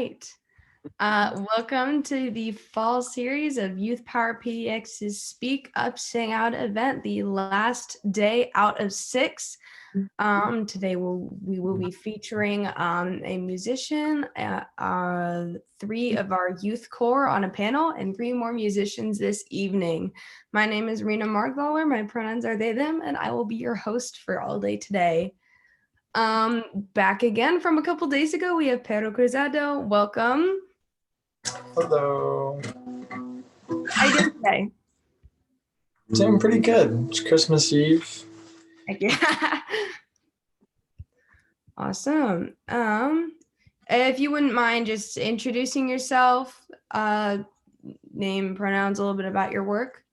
right. Welcome to the fall series of Youth Power PDX's Speak Up, Sing Out event, the last day out of 6. Today we will be featuring a musician, 3 of our youth corps on a panel, and 3 more musicians this evening. My name is Rena Margvaller. My pronouns are they, them, and I will be your host for all day today. Back again from a couple days ago, we have Perro Crusado. Welcome. Hello. How you doing today? Doing pretty good. It's Christmas Eve. Heck yeah. Awesome. If you wouldn't mind just introducing yourself, name, pronouns, a little bit about your work.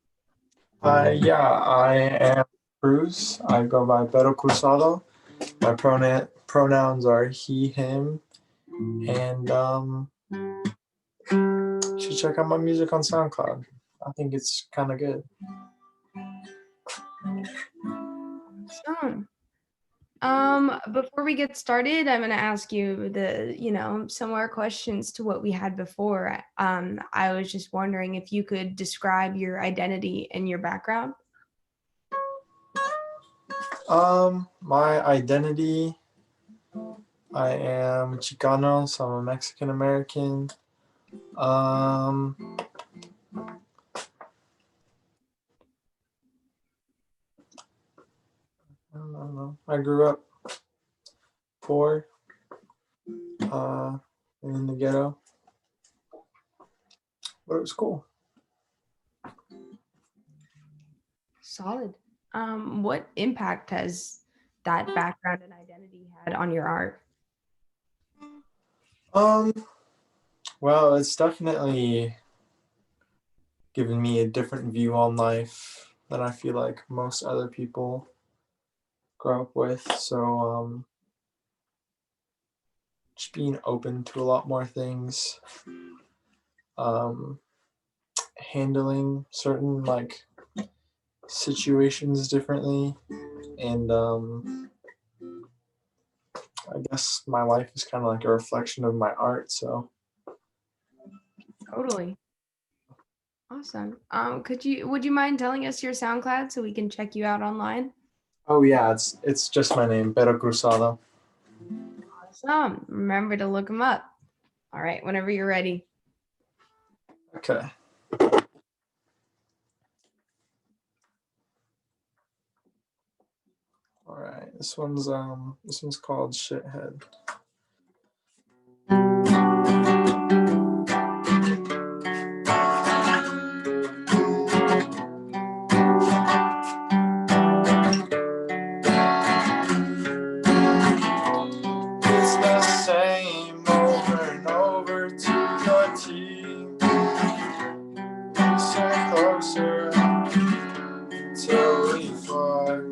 Yeah, I am Cruz. I go by Perro Crusado. My pronouns are he, him, and you should check out my music on SoundCloud. I think it's kind of good. Awesome. Before we get started, I'm going to ask you similar questions to what we had before. I was just wondering if you could describe your identity and your background. My identity, I am Chicano, so I'm a Mexican American. I don't know. I grew up poor, in the ghetto, but it was cool. Solid. What impact has that background and identity had on your art? Well, it's definitely given me a different view on life than I feel like most other people grow up with. So, just being open to a lot more things, handling certain situations differently, and I guess my life is kind of like a reflection of my art. So Totally. Awesome. Would you mind telling us your SoundCloud so we can check you out online? Oh yeah, it's just my name, Perro Crusado. Awesome. Remember to look them up. All right, whenever you're ready. Okay. All right, this one's called Shithead. It's the same over and over to your team. So closer till we fuck.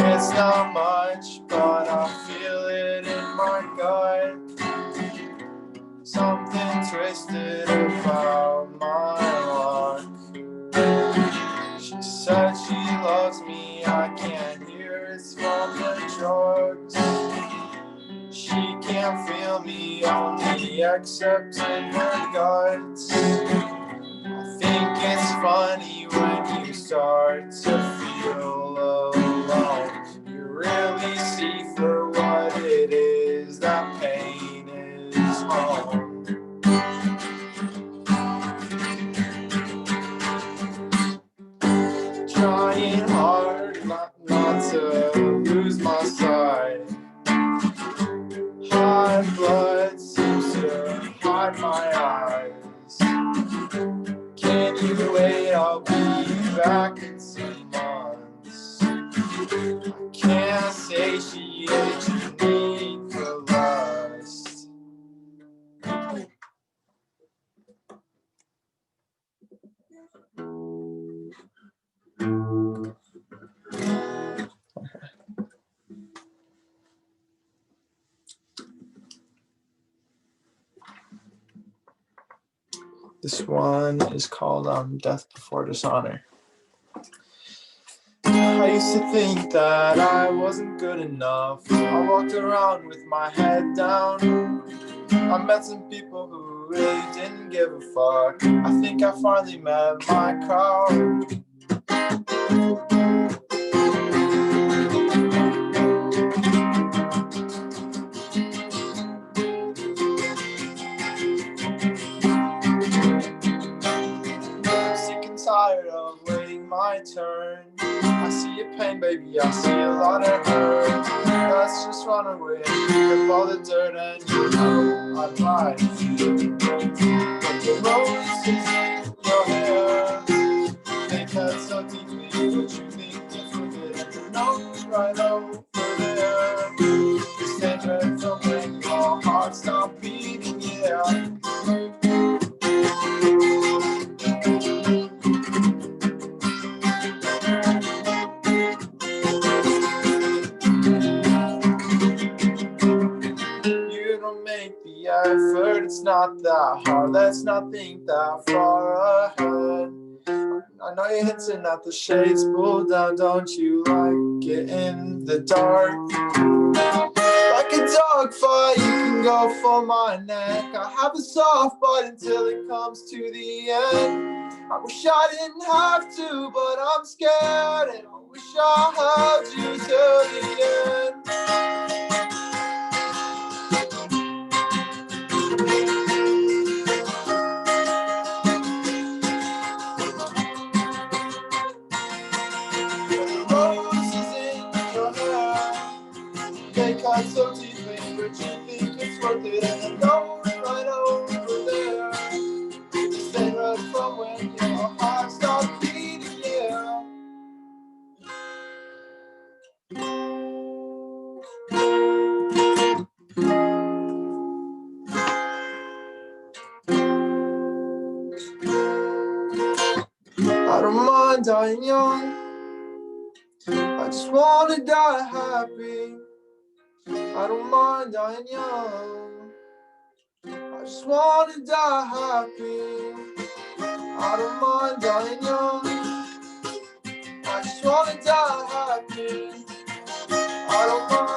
It's not much, but I feel it in my gut. Something twisted about my luck. She said she loves me, I can't hear it's from the drugs. She can't feel me, only accept in her guts. I think it's funny when you start to feel alone. You really see for what it is, that pain is home. Trying hard not to lose my sight. High blood seems to hide my eyes. Can you wait? I'll be back in 2 months. I can't satiate your need for lust. This one is called Death Before Dishonor. I used to think that I wasn't good enough. I walked around with my head down. I met some people who really didn't give a fuck. I think I finally met my crowd. I'm sick and tired of waiting my turn. I see your pain, baby, I see a lot of hurt. Let's just run away and pick up all the dirt, and you know I'd lie to you. But the roses in your hair, they cut so deeply, but you think it's worth it. And the note right over there, you stand right from when your heart stopped beating, yeah. Effort, it's not that hard, let's not think that far ahead. I know you're hinting at the shades pulled down, don't you like it in the dark? Like a dog fight, you can go for my neck. I have a soft spot until it comes to the end. I wish I didn't have to, but I'm scared, and I wish I held you till the end. Cut so deeply, but you think it's worth it. And the note right over there, you stay right from when your heart stops beating, yeah. I don't mind dying young, I just wanna die happy. I don't mind dying young, I just wanna die happy. I don't mind dying young, I just wanna die happy. I don't mind.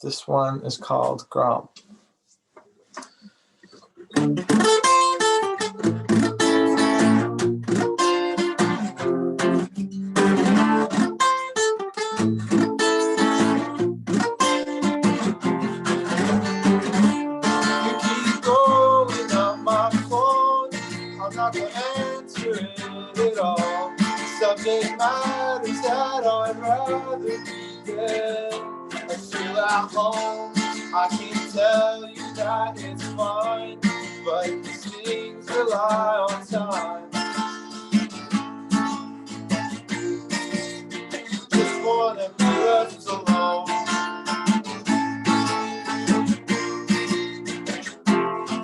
This one is called Grump. Subject matters that I'd rather be dead. I feel at home, I can tell you that it's fine, but these things rely on time. Just wanna be left alone.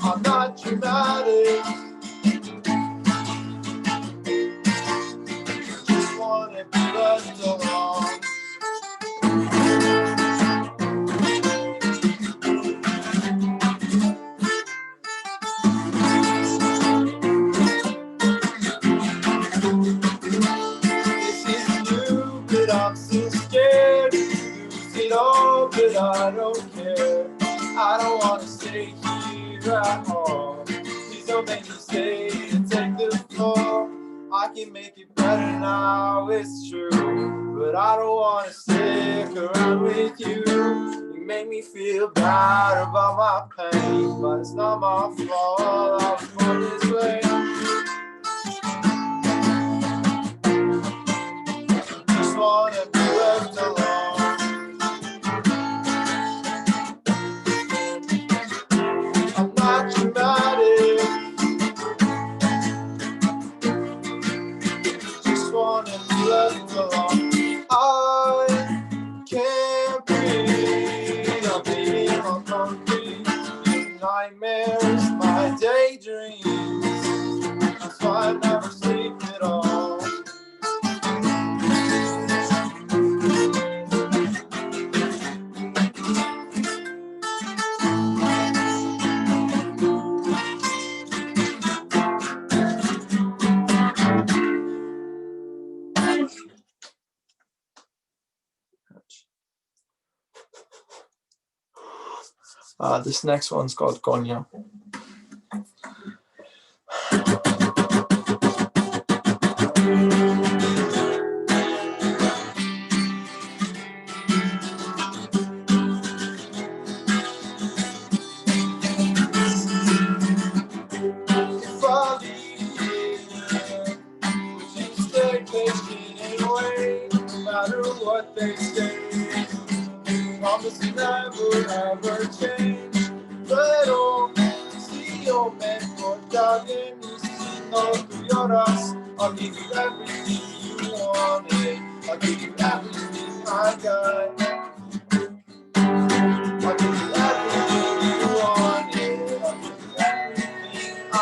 I'm not dramatic, wanna be left alone. This is you, but I'm still scared. Lose it all, but I don't care. I don't wanna stay here at all. Please don't make me stay and take the floor. I can make it better now, it's true, but I don't wanna stick around with you. You make me feel bad about my pain, but it's not my fault, I was born this way. Just wanna be left alone. I'm not dramatic, wanna be left alone. I can't breathe, I'm bleeding on concrete. Nightmares, my daydreams. That's This next one's called Coño. If I leave here, would you stay patient and wait, no matter what they say? Promise never ever change, pero si yo me porta bien y si no tú lloras, I'll give you everything you wanted. I'll give you everything I got. I'll give you everything you wanted. I'll give you everything I.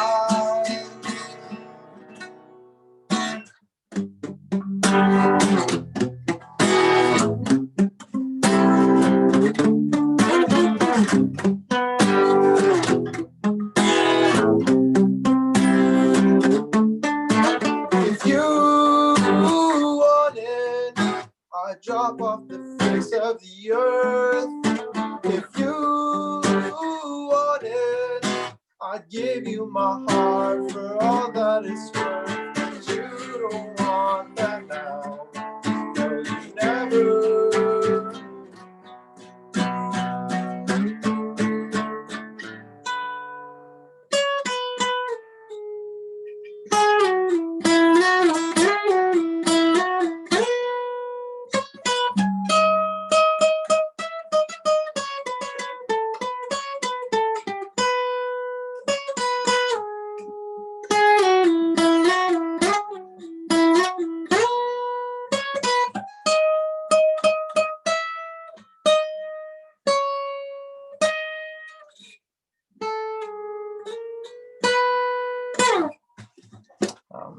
If you want it, I drop off the face of the earth. If you want it, I'd give you my heart for all that it's worth. But you don't want that now. No, you never.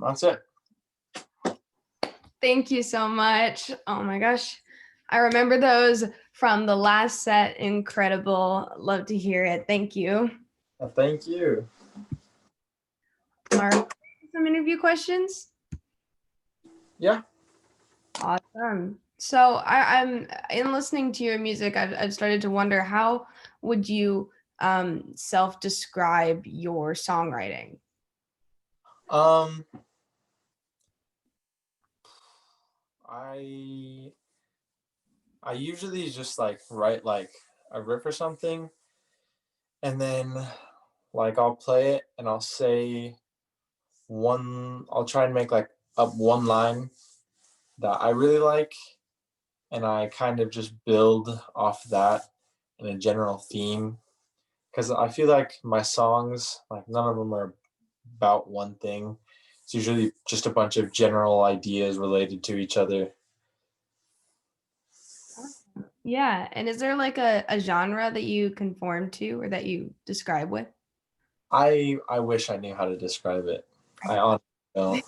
That's it. Thank you so much. Oh my gosh. I remember those from the last set. Incredible. Love to hear it. Thank you. Thank you. Mark, some interview questions? Yeah. Awesome. So I'm in listening to your music, I've started to wonder, how would you self-describe your songwriting? I usually just like write like a riff or something, and then like I'll play it and I'll say I'll try and make like up one line that I really like, and I kind of just build off that in a general theme, because I feel like my songs, like none of them are about one thing. It's usually just a bunch of general ideas related to each other. Yeah. And is there like a genre that you conform to or that you describe with? I wish I knew how to describe it. I honestly don't.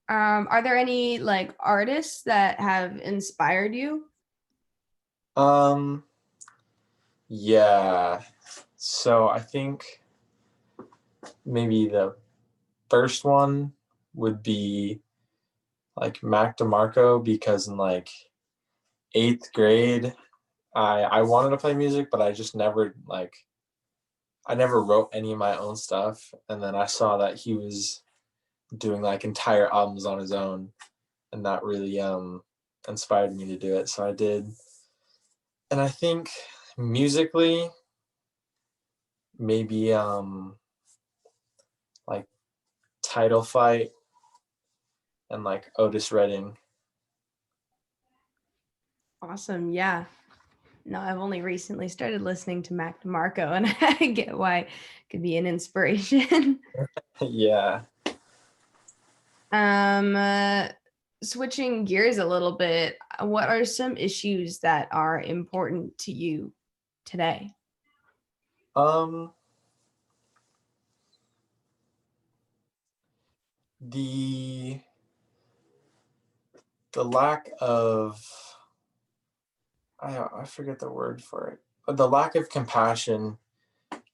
Are there any like artists that have inspired you? Yeah. So I think maybe the first one would be like Mac DeMarco, because in like 8th grade, I wanted to play music, but I just never I never wrote any of my own stuff. And then I saw that he was doing like entire albums on his own, and that really inspired me to do it. So I did. And I think musically, maybe like Title Fight and like Otis Redding. Awesome. Yeah. No, I've only recently started listening to Mac DeMarco, and I get why it could be an inspiration. Yeah. Switching gears a little bit, what are some issues that are important to you today? Um the lack of, I forget the word for it, but the lack of compassion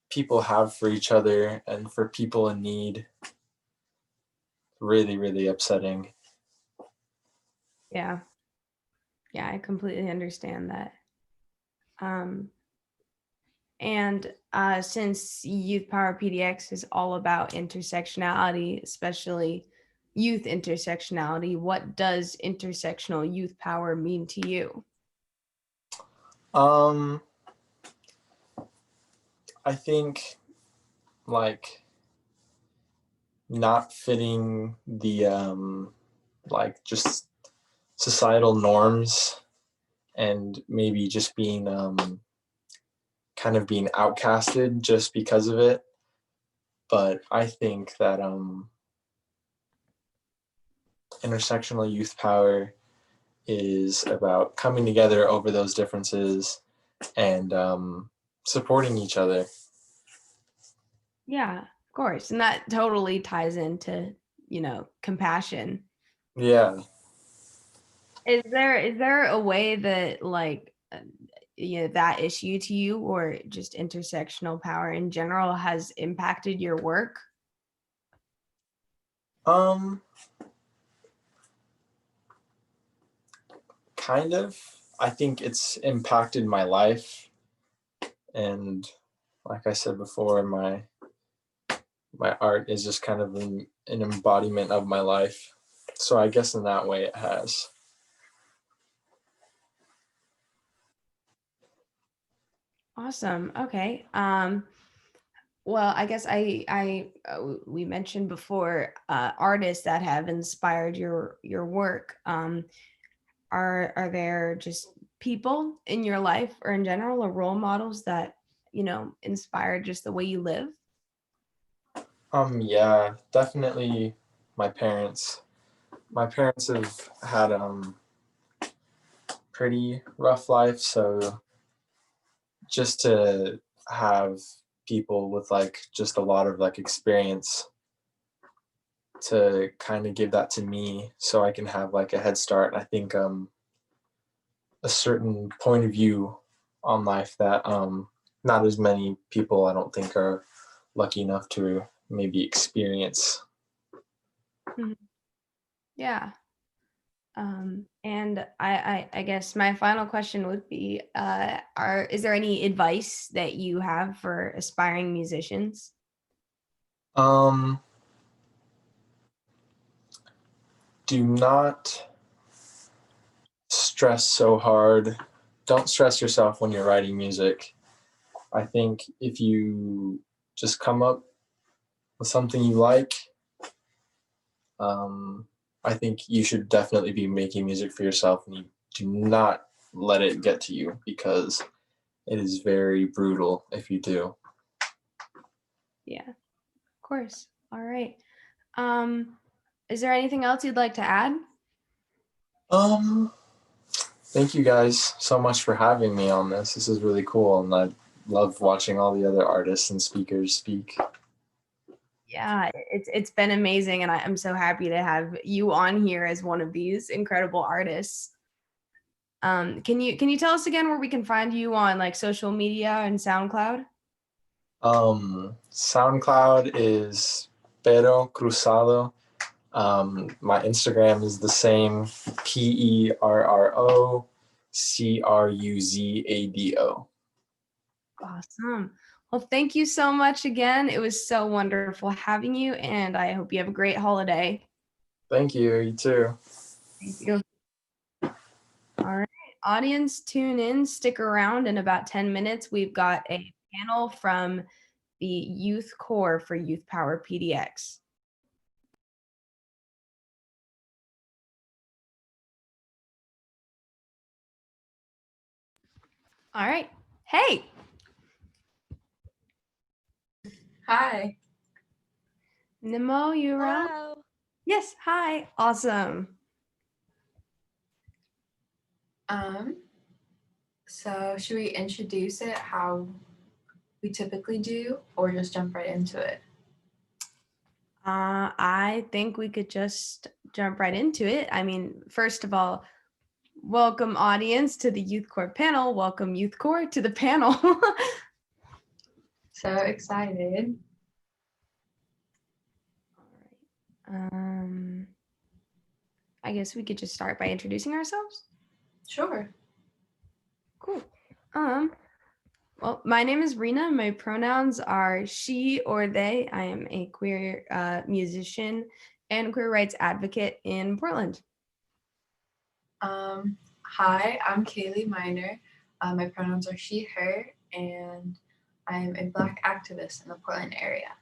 people have for each other and for people in need, really, really upsetting. Yeah. Yeah, I completely understand that. And since Youth Power PDX is all about intersectionality, especially youth intersectionality, what does intersectional youth power mean to you? Um, I think like not fitting the like just societal norms and maybe just being kind of being outcasted just because of it. But I think that intersectional youth power is about coming together over those differences and supporting each other. Yeah, of course. And that totally ties into, compassion. Yeah. Is there a way that that issue to you or just intersectional power in general has impacted your work? Um, kind of. I think it's impacted my life, and like I said before, my art is just kind of an embodiment of my life. So I guess in that way it has. Awesome. Okay. Well, I guess we mentioned before artists that have inspired your work. Are there just people in your life or in general or role models that inspire just the way you live? Yeah, definitely my parents. My parents have had pretty rough life, so just to have people with like just a lot of like experience to kind of give that to me so I can have like a head start. I think a certain point of view on life that not as many people I don't think are lucky enough to maybe experience. Mhm. Yeah. And I guess my final question would be, is there any advice that you have for aspiring musicians? Um, do not stress so hard. Don't stress yourself when you're writing music. I think if you just come up with something you like, um, I think you should definitely be making music for yourself, and you do not let it get to you because it is very brutal if you do. Yeah, of course. All right. Um, is there anything else you'd like to add? Um, Thank you guys so much for having me on this. This is really cool, and I love watching all the other artists and speakers speak. Yeah, it's been amazing, and I'm so happy to have you on here as one of these incredible artists. Can you tell us again where we can find you on like social media and SoundCloud? SoundCloud is Perro Crusado. My Instagram is the same, PERROCRUZADO. Awesome. Well, thank you so much again. It was so wonderful having you, and I hope you have a great holiday. Thank you. You too. Thank you. All right, audience, tune in, stick around. In about 10 minutes, we've got a panel from the Youth Core for Youth Power PDX. All right. Hey, Hi. Nemo, you around? Hello. Yes, hi. Awesome. Um, so should we introduce it how we typically do or just jump right into it? I think we could just jump right into it. I mean, first of all, welcome audience to the Youth Core panel. Welcome Youth Core to the panel. So excited. um, I guess we could just start by introducing ourselves. Sure. Cool. Um, Well, my name is Rena. My pronouns are she or they. I am a queer musician and queer rights advocate in Portland. Hi, I'm Kaylee Miner. My pronouns are she, her, and I'm a Black activist in the Portland area.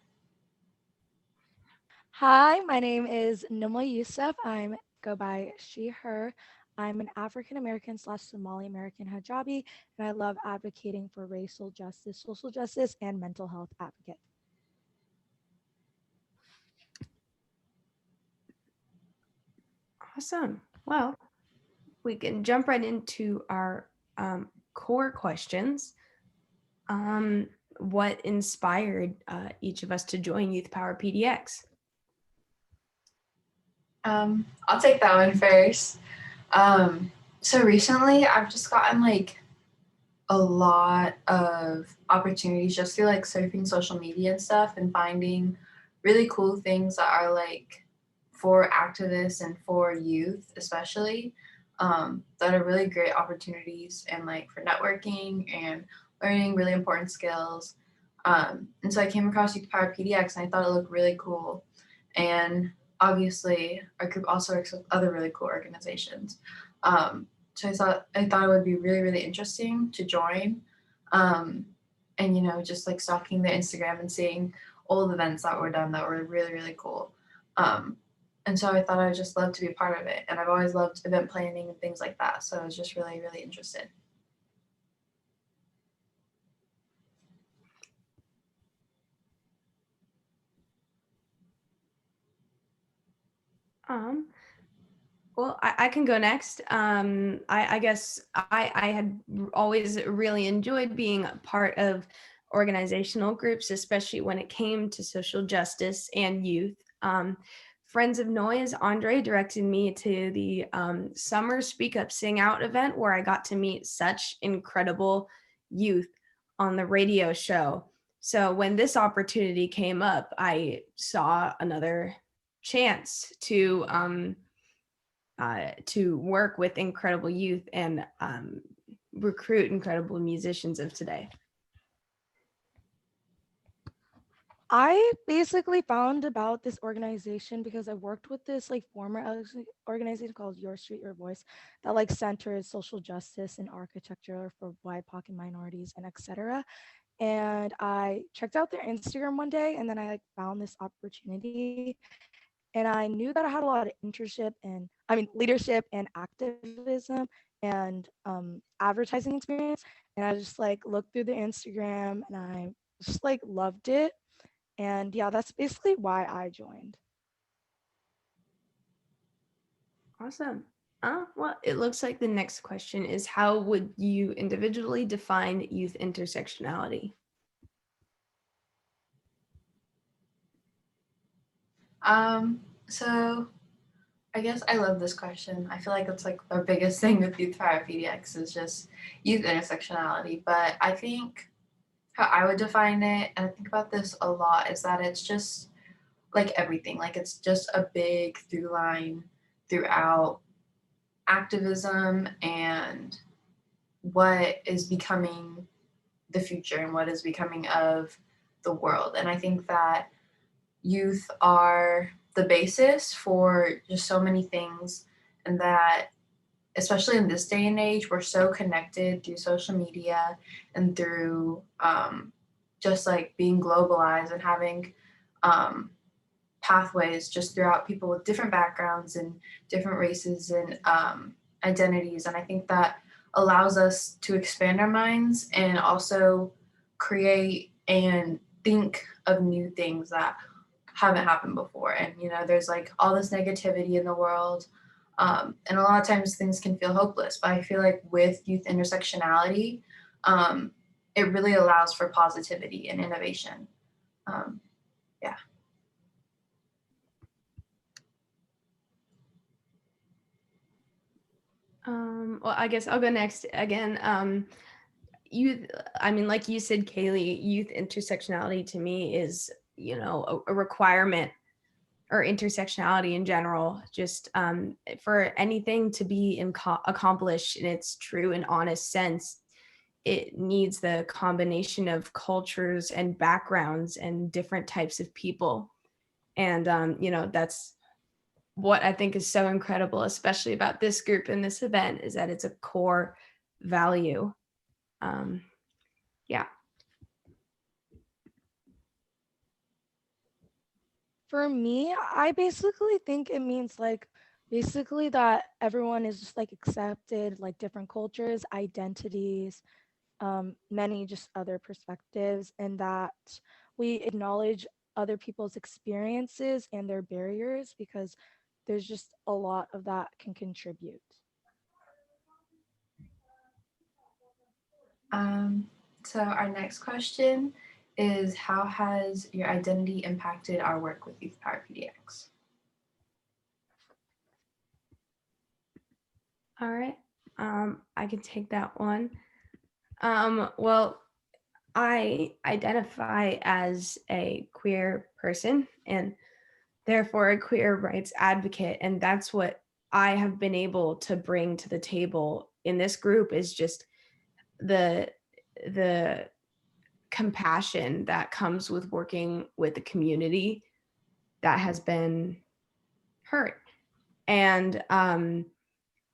Hi, my name is Numa Youssef. I go by she, her. I'm an African American / Somali American hijabi, and I love advocating for racial justice, social justice, and mental health advocate. Awesome. Well, we can jump right into our core questions. What inspired each of us to join Youth Power PDX? I'll take that one first. So recently I've just gotten like a lot of opportunities just through like surfing social media and stuff and finding really cool things that are like for activists and for youth especially, that are really great opportunities and like for networking and learning really important skills. And so I came across Youth Power PDX and I thought it looked really cool. And obviously our group also works with other really cool organizations. So I thought it would be really, really interesting to join. And you know, just like stalking their Instagram and seeing all the events that were done that were really, really cool. And so I thought I would just love to be a part of it. And I've always loved event planning and things like that. So I was just really, really interested. Well, I can go next. I guess I had always really enjoyed being a part of organizational groups, especially when it came to social justice and youth. Friends of Noise, Andre directed me to the Summer Speak Up Sing Out event where I got to meet such incredible youth on the radio show. So when this opportunity came up, I saw another chance to work with incredible youth and recruit incredible musicians of today. I basically found about this organization because I worked with this like former organization called Your Street, Your Voice that like centers social justice and architecture for BIPOC and minorities and etc. And I checked out their Instagram one day and then I like found this opportunity and I knew that I had a lot of leadership and activism and advertising experience. And I just like looked through the Instagram and I just like loved it. And yeah, that's basically why I joined. Awesome. Well, it looks like the next question is how would you individually define youth intersectionality? So I guess I love this question. I feel like it's like our biggest thing with Youth Power PDX is just youth intersectionality. But I think how I would define it, and I think about this a lot, is that it's just like everything. Like it's just a big through line throughout activism and what is becoming the future and what is becoming of the world. And I think that youth are the basis for just so many things, and that especially in this day and age we're so connected through social media and through just like being globalized and having pathways just throughout people with different backgrounds and different races and identities. And I think that allows us to expand our minds and also create and think of new things that haven't happened before. And you know, there's like all this negativity in the world, and a lot of times things can feel hopeless. But I feel like with youth intersectionality, it really allows for positivity and innovation. Yeah. Well, I guess I'll go next again. Like you said, Kaylee, youth intersectionality to me is, you know, a requirement, or intersectionality in general, just for anything to be accomplished in its true and honest sense. it needs the combination of cultures and backgrounds and different types of people. And, that's what I think is so incredible, especially about this group and this event, is that it's a core value. Yeah. For me, I basically think it means like basically that everyone is just like accepted, like different cultures, identities, many just other perspectives, and that we acknowledge other people's experiences and their barriers, because there's just a lot of that can contribute. So our next question is, how has your identity impacted our work with Youth Power PDX? All right. I can take that one. Well, I identify as a queer person and therefore a queer rights advocate. And that's what I have been able to bring to the table in this group, is just the compassion that comes with working with a community that has been hurt. And I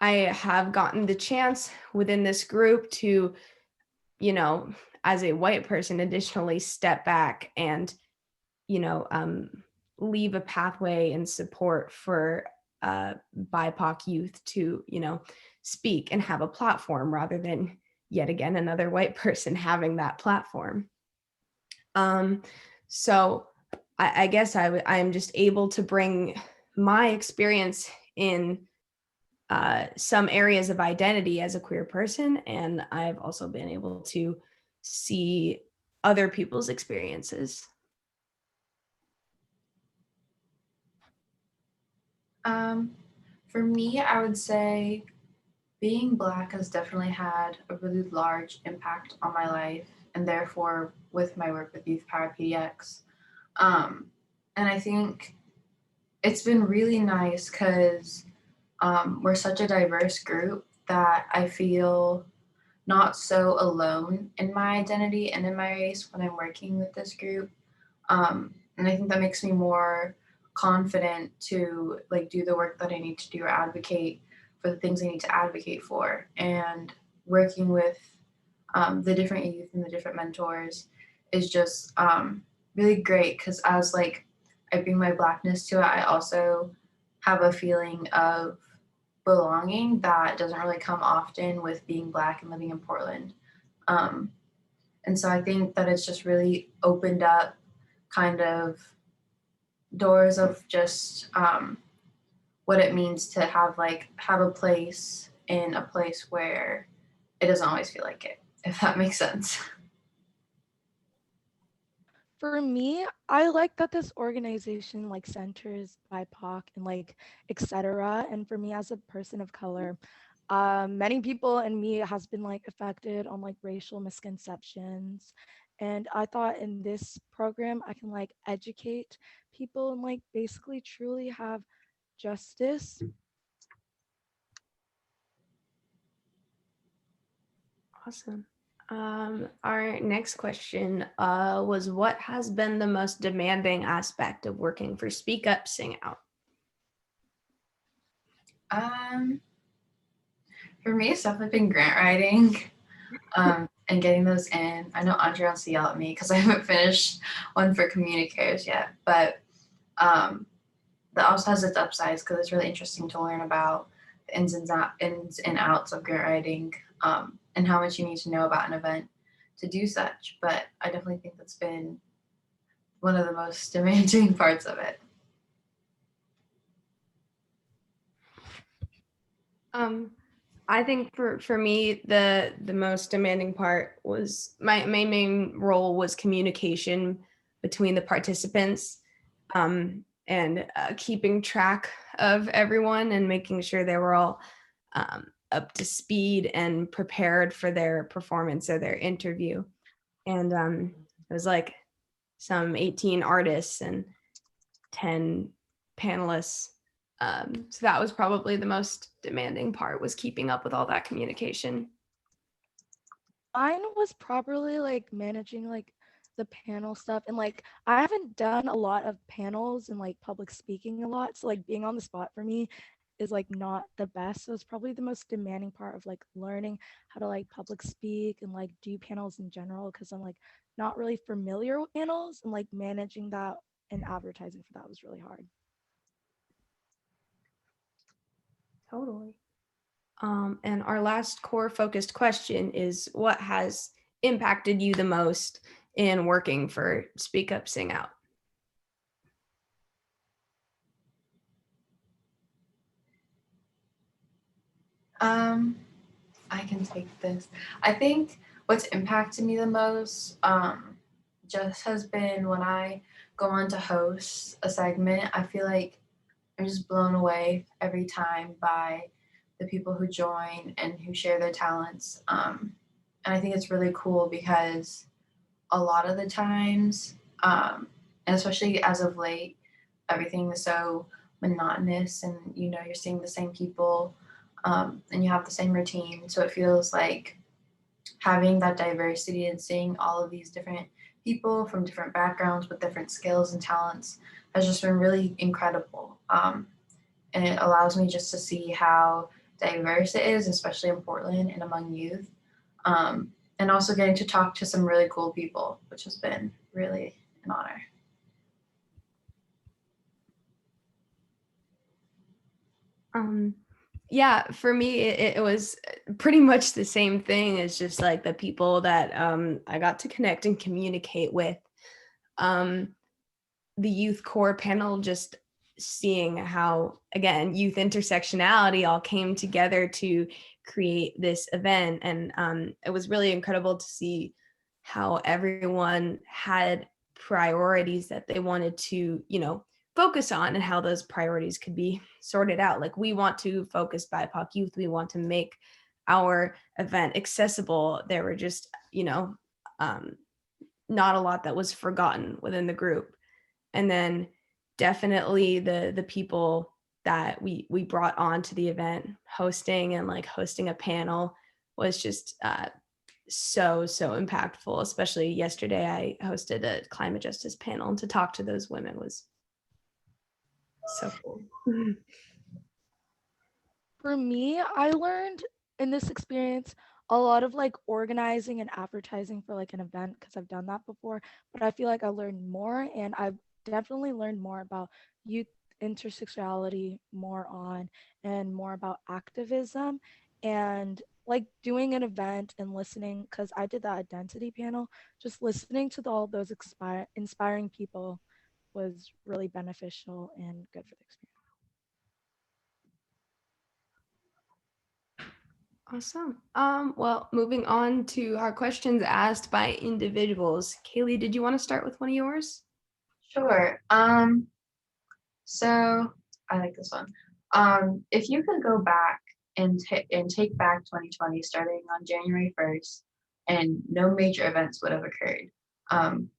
have gotten the chance within this group to, as a white person, additionally step back and, leave a pathway and support for BIPOC youth to, speak and have a platform, rather than yet again another white person having that platform. So I guess I am just able to bring my experience in some areas of identity as a queer person, and I've also been able to see other people's experiences. For me, I would say being Black has definitely had a really large impact on my life, and therefore with my work with Youth Power PDX. And I think it's been really nice because we're such a diverse group that I feel not so alone in my identity and in my race when I'm working with this group. And I think that makes me more confident to like do the work that I need to do or advocate for the things I need to advocate for. And working with the different youth and the different mentors is just really great, because as like I bring my Blackness to it, I also have a feeling of belonging that doesn't really come often with being Black and living in Portland. And so I think that it's just really opened up kind of doors of just what it means to have a place in a place where it doesn't always feel like it, if that makes sense. For me, I like that this organization like centers BIPOC and like etc. And for me as a person of color, many people and me has been like affected on like racial misconceptions. And I thought in this program I can like educate people and like basically truly have justice. Awesome. Our next question was, what has been the most demanding aspect of working for Speak Up, Sing Out? For me, it's definitely been grant writing and getting those in. I know Andre wants to yell at me because I haven't finished one for communicators yet, but that also has its upsides because it's really interesting to learn about the ins and outs of grant writing and how much you need to know about an event to do such. But I definitely think that's been one of the most demanding parts of it. I think for me, the most demanding part was my main role was communication between the participants, and keeping track of everyone and making sure they were all up to speed and prepared for their performance or their interview. And it was like some 18 artists and 10 panelists. So that was probably the most demanding part, was keeping up with all that communication. Mine was probably like managing like the panel stuff, and like I haven't done a lot of panels and like public speaking a lot, so like being on the spot for me is like not the best. So it's probably the most demanding part of like learning how to like public speak and like do panels in general, because I'm like not really familiar with panels, and like managing that and advertising for that was really hard. Totally. And our last core focused question is, what has impacted you the most in working for Speak Up, Sing Out? I can take this. I think what's impacted me the most just has been when I go on to host a segment. I feel like I'm just blown away every time by the people who join and who share their talents. And I think it's really cool because a lot of the times, and especially as of late, everything is so monotonous, and you're seeing the same people, and you have the same routine. So it feels like having that diversity and seeing all of these different people from different backgrounds with different skills and talents has just been really incredible. And it allows me just to see how diverse it is, especially in Portland and among youth. And also getting to talk to some really cool people, which has been really an honor. Yeah, for me, it was pretty much the same thing as just like the people that I got to connect and communicate with. The youth core panel, just seeing how, again, youth intersectionality all came together to create this event. And it was really incredible to see how everyone had priorities that they wanted to, focus on, and how those priorities could be sorted out. Like, we want to focus BIPOC youth. We want to make our event accessible. There were just, not a lot that was forgotten within the group. And then definitely the people that we brought on to the event, hosting a panel, was just so impactful. Especially yesterday, I hosted a climate justice panel, and to talk to those women was so cool. For me, I learned in this experience a lot of like organizing and advertising for like an event, because I've done that before, but I feel like I learned more, and I've definitely learned more about youth intersectionality more on, and more about activism, and like doing an event and listening, because I did that identity panel, just listening to all those inspiring people was really beneficial and good for the experience. Awesome. Well, moving on to our questions asked by individuals. Kaylee, did you want to start with one of yours? Sure. So I like this one. If you could go back and take back 2020, starting on January 1st, and no major events would have occurred,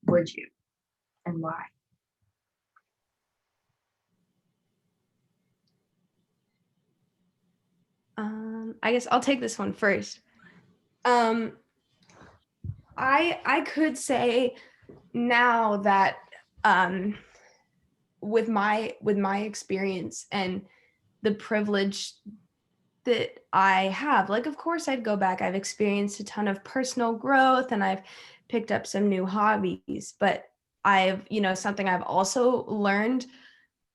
would you, and why? I guess I'll take this one first. I could say now that with my experience and the privilege that I have, like, of course I'd go back. I've experienced a ton of personal growth, and I've picked up some new hobbies, but I've, something I've also learned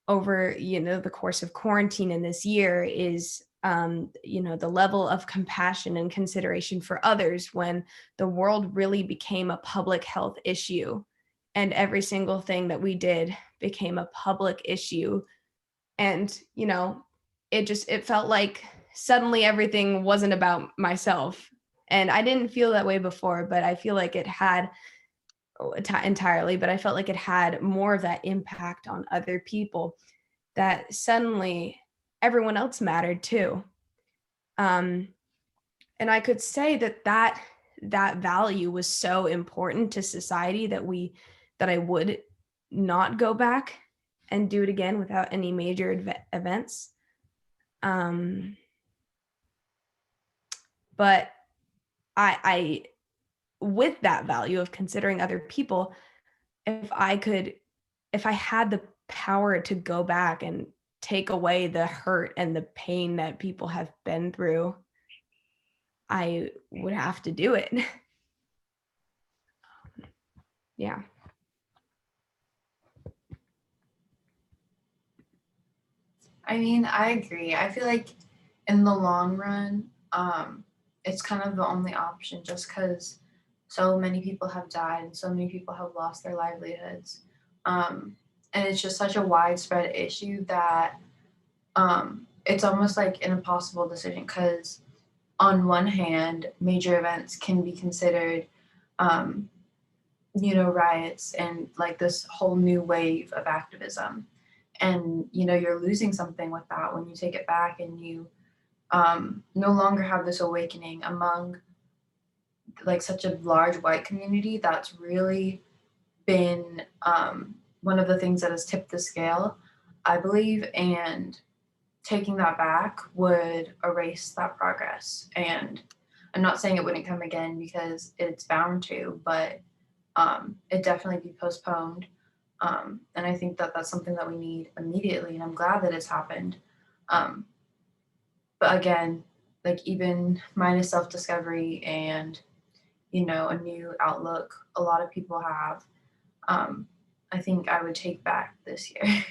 over, the course of quarantine in this year is, the level of compassion and consideration for others when the world really became a public health issue, and every single thing that we did became a public issue. And, it felt like suddenly everything wasn't about myself. And I didn't feel that way before, but I feel like it had entirely, but I felt like it had more of that impact on other people, that suddenly everyone else mattered too. And I could say that value was so important to society that I would not go back and do it again without any major events. But I with that value of considering other people, if I had the power to go back and take away the hurt and the pain that people have been through, I would have to do it. Yeah. I mean, I agree. I feel like in the long run, it's kind of the only option just because so many people have died and so many people have lost their livelihoods. And it's just such a widespread issue that it's almost like an impossible decision because on one hand, major events can be considered, riots and like this whole new wave of activism. And, you're losing something with that when you take it back and you no longer have this awakening among like such a large white community that's really been one of the things that has tipped the scale, I believe, and taking that back would erase that progress. And I'm not saying it wouldn't come again because it's bound to, but it definitely be postponed. And I think that that's something that we need immediately, and I'm glad that it's happened. But again, like even minus self-discovery and, a new outlook a lot of people have, I think I would take back this year.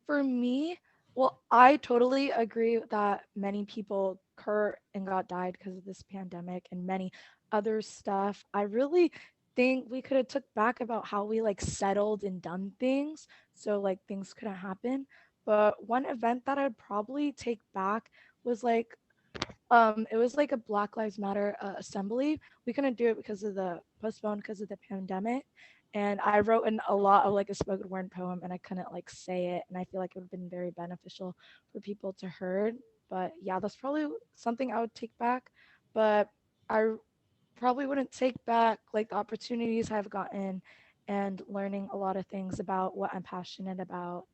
For me, well, I totally agree that many people hurt and died because of this pandemic and many other stuff. I really think we could have took back about how we like settled and done things so like things couldn't happen. But one event that I'd probably take back was like it was like a Black Lives Matter assembly. We couldn't do it because of the postponed because of the pandemic. And I wrote in a lot of like a spoken word poem and I couldn't like say it. And I feel like it would have been very beneficial for people to heard. But yeah, that's probably something I would take back. But I probably wouldn't take back like the opportunities I've gotten and learning a lot of things about what I'm passionate about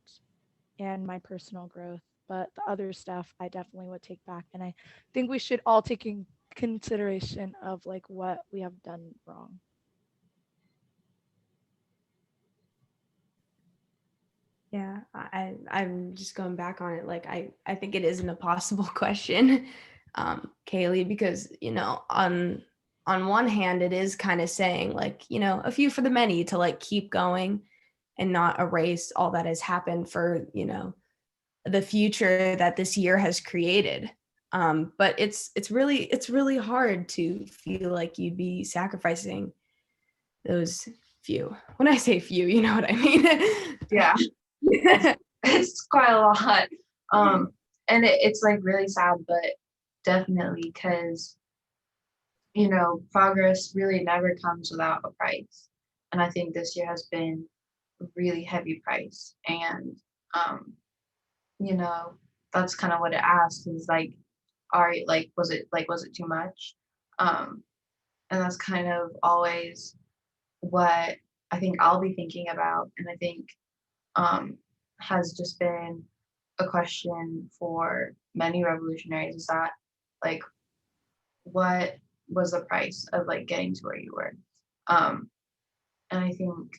and my personal growth. But the other stuff I definitely would take back. And I think we should all take in consideration of like what we have done wrong. Yeah, I'm just going back on it. Like I think it is an impossible question, Kaylee, because on one hand it is kind of saying like a few for the many to like keep going and not erase all that has happened for the future that this year has created. But it's really hard to feel like you'd be sacrificing those few. When I say few, you know what I mean? Yeah. It's quite a lot. And it's like really sad, but definitely because, progress really never comes without a price. And I think this year has been a really heavy price. And, that's kind of what it asks is like, all right, like, was it too much? And that's kind of always what I think I'll be thinking about. And I think has just been a question for many revolutionaries is that like what was the price of like getting to where you were, and I think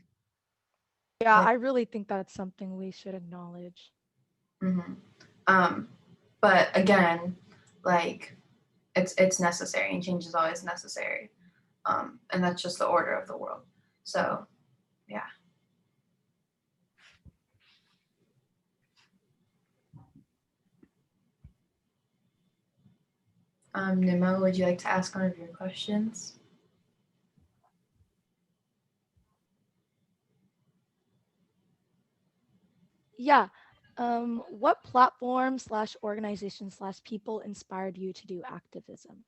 Yeah, I really think that's something we should acknowledge. But again, like it's necessary and change is always necessary, and that's just the order of the world. So yeah. Nemo, would you like to ask one of your questions? Yeah. What platform / organization / people inspired you to do activism?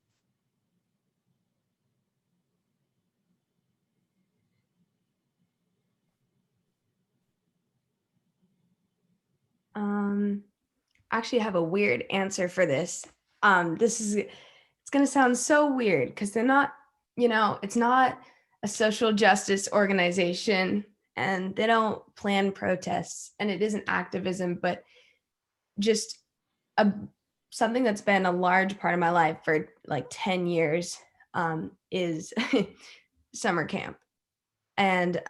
Actually have a weird answer for this. It's gonna sound so weird because they're not, it's not a social justice organization and they don't plan protests and it isn't activism, but just a something that's been a large part of my life for like 10 years is summer camp. And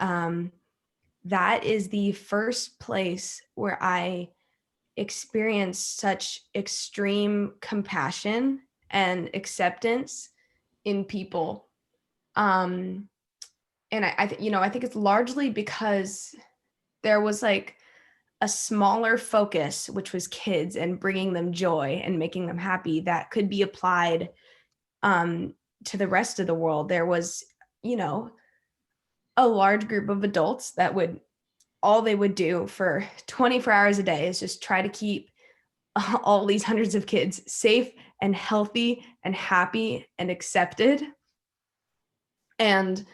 that is the first place where I experienced such extreme compassion and acceptance in people. And I think it's largely because there was like a smaller focus, which was kids and bringing them joy and making them happy, that could be applied to the rest of the world. There was, a large group of adults that all they would do for 24 hours a day is just try to keep all these hundreds of kids safe and healthy and happy and accepted. And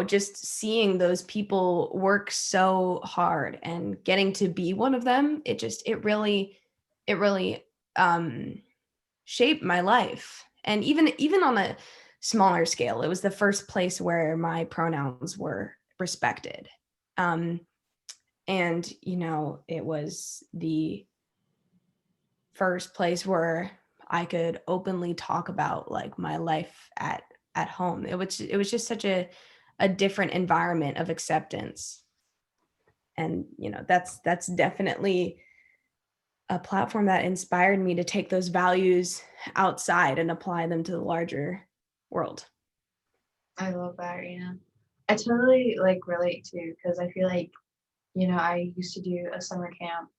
just seeing those people work so hard and getting to be one of them, it really shaped my life. And even on a smaller scale, it was the first place where my pronouns were respected. And it was the first place where I could openly talk about like my life at home. It was just such a different environment of acceptance. And that's definitely a platform that inspired me to take those values outside and apply them to the larger world. I love that, I totally like relate to, because I feel like, I used to do a summer camp,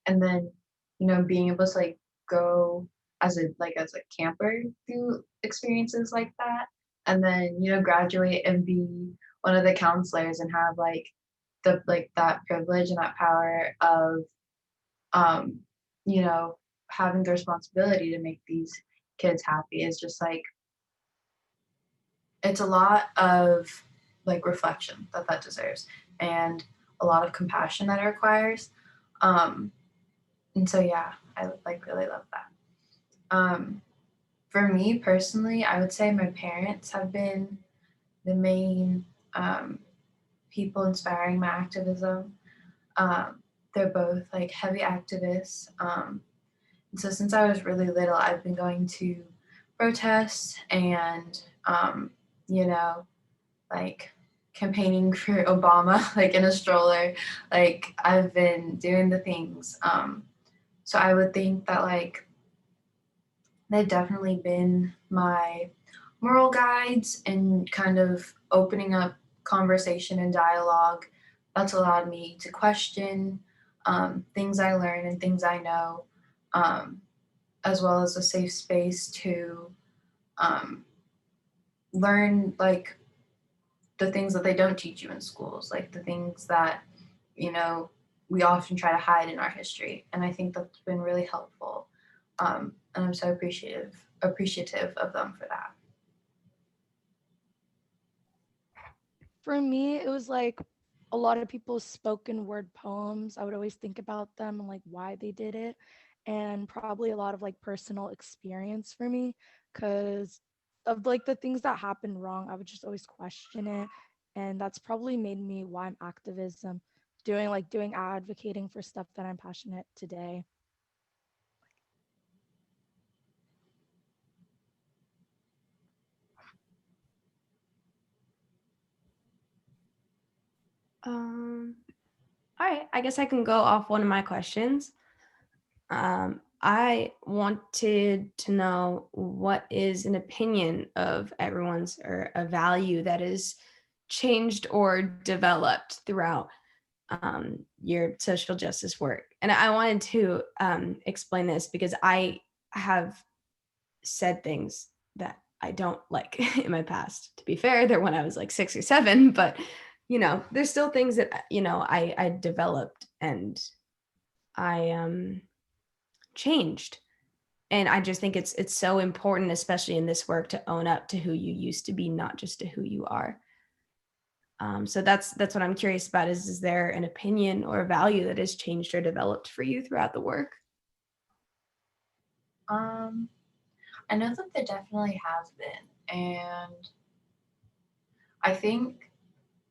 and then, being able to like go as a camper through experiences like that, and then, graduate and be one of the counselors and have that privilege and that power of, um, having the responsibility to make these kids happy is just like, it's a lot of like reflection that deserves, and a lot of compassion that it requires. And so yeah, I like really love that. For me personally, I would say my parents have been the main people inspiring my activism. They're both like heavy activists. And so since I was really little, I've been going to protests and like campaigning for Obama, like in a stroller. Like I've been doing the things. So I would think that like they've definitely been my moral guides and kind of opening up conversation and dialogue. That's allowed me to question things I learn and things I know, as well as a safe space to learn like the things that they don't teach you in schools, like the things that, we often try to hide in our history. And I think that's been really helpful. And I'm so appreciative of them for that. For me, it was like a lot of people's spoken word poems. I would always think about them and like why they did it. And probably a lot of like personal experience for me, because of like the things that happened wrong, I would just always question it. And that's probably made me why I'm activism, doing advocating for stuff that I'm passionate today. All right, I guess I can go off one of my questions. I wanted to know what is an opinion of everyone's, or a value that is changed or developed throughout your social justice work. And I wanted to explain this because I have said things that I don't like in my past. To be fair, they're when I was like 6 or 7, but there's still things that I developed and I changed. And I just think it's so important, especially in this work, to own up to who you used to be, not just to who you are. So that's what I'm curious about. Is there an opinion or a value that has changed or developed for you throughout the work? I know that there definitely has been, and I think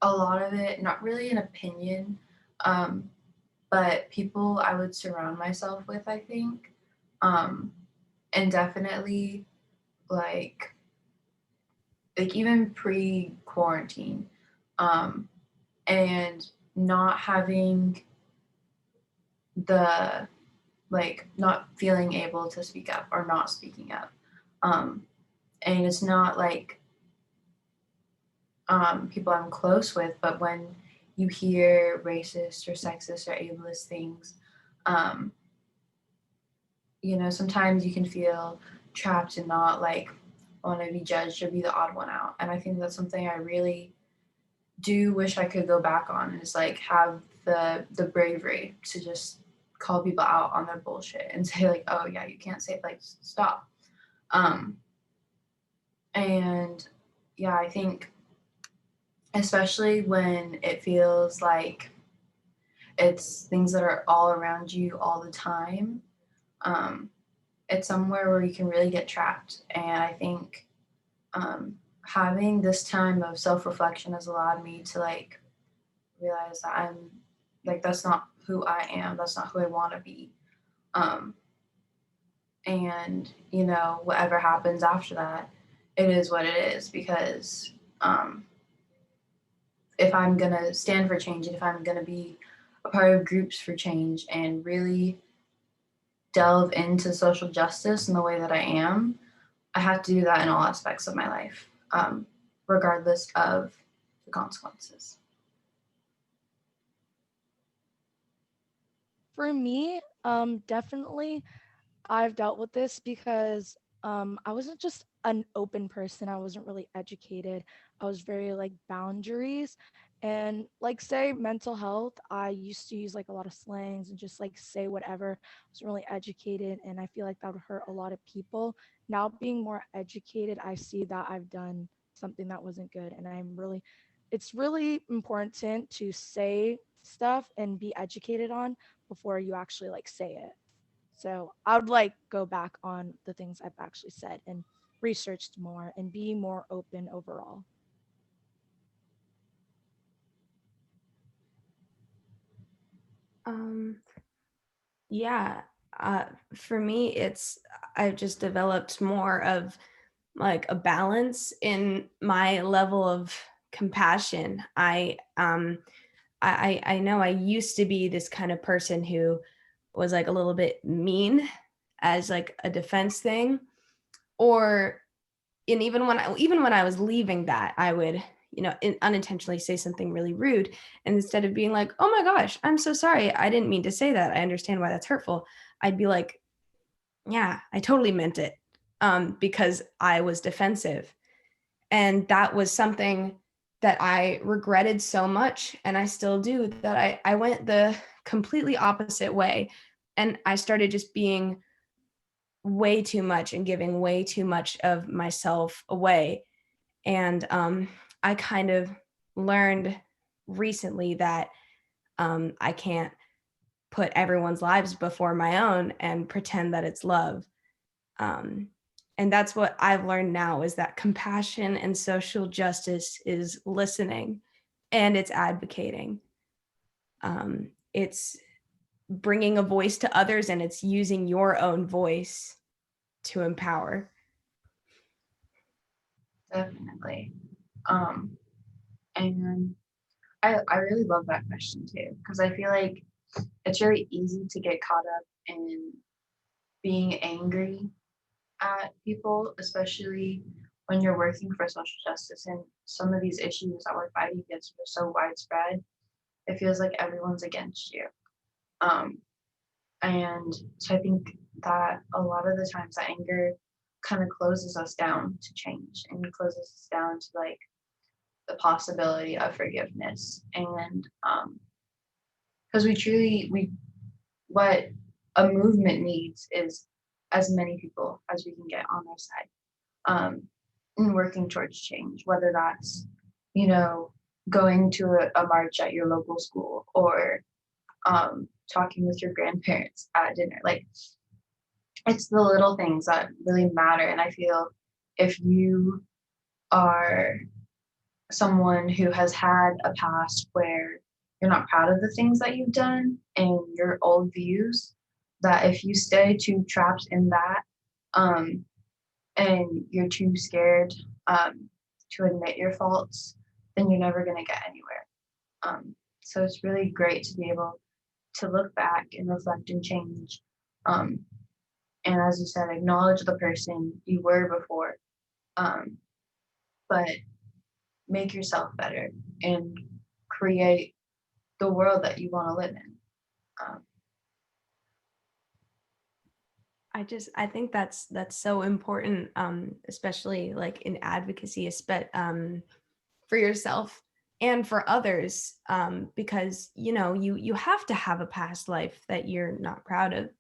a lot of it, not really an opinion, but people I would surround myself with, I think. And definitely like even pre-quarantine, and not having the not feeling able to speak up or not speaking up. And it's not like people I'm close with, but when you hear racist or sexist or ableist things, um, sometimes you can feel trapped and not want to be judged or be the odd one out. And I think that's something I really do wish I could go back on, is have the bravery to just call people out on their bullshit and say oh yeah, you can't say it, stop. And yeah, I think especially when it feels like it's things that are all around you all the time, it's somewhere where you can really get trapped. And I think having this time of self-reflection has allowed me to realize that I'm that's not who I am, that's not who I want to be. And whatever happens after that, it is what it is, because if I'm gonna stand for change, and if I'm gonna be a part of groups for change and really delve into social justice in the way that I am, I have to do that in all aspects of my life, regardless of the consequences. For me, definitely I've dealt with this because I wasn't just an open person. I wasn't really educated. I was very boundaries, and say mental health. I used to use a lot of slangs and just say whatever. I wasn't really educated, and I feel like that would hurt a lot of people. Now being more educated, I see that I've done something that wasn't good, and it's really important to say stuff and be educated on before you actually say it. So I would go back on the things I've actually said and researched more and be more open overall. Yeah, for me, I've just developed more of a balance in my level of compassion. I know I used to be this kind of person who was a little bit mean as a defense thing, or and even when I was leaving that, I would unintentionally say something really rude, and instead of being oh my gosh, I'm so sorry, I didn't mean to say that, I understand why that's hurtful, I'd be yeah, I totally meant it, because I was defensive. And that was something that I regretted so much, and I still do, that I went the completely opposite way, and I started just being way too much and giving way too much of myself away. And I kind of learned recently that I can't put everyone's lives before my own and pretend that it's love. Um, and that's what I've learned now, is that compassion and social justice is listening, and it's advocating. It's bringing a voice to others, and it's using your own voice to empower. Definitely. And I really love that question too, because I feel like it's really easy to get caught up in being angry at people, especially when you're working for social justice, and some of these issues that we're fighting against are so widespread. It feels like everyone's against you. Um, and so I think that a lot of the times that anger kind of closes us down to change, and closes us down to the possibility of forgiveness. And because we what a movement needs is as many people as we can get on our side, and working towards change, whether that's going to a march at your local school, or talking with your grandparents at dinner. It's the little things that really matter. And I feel if you are someone who has had a past where you're not proud of the things that you've done and your old views, that if you stay too trapped in that, and you're too scared to admit your faults, then you're never going to get anywhere. So it's really great to be able to look back and reflect and change. And as you said, acknowledge the person you were before, but make yourself better and create the world that you want to live in. I think that's so important, especially like in advocacy, for yourself and for others, because you have to have a past life that you're not proud of,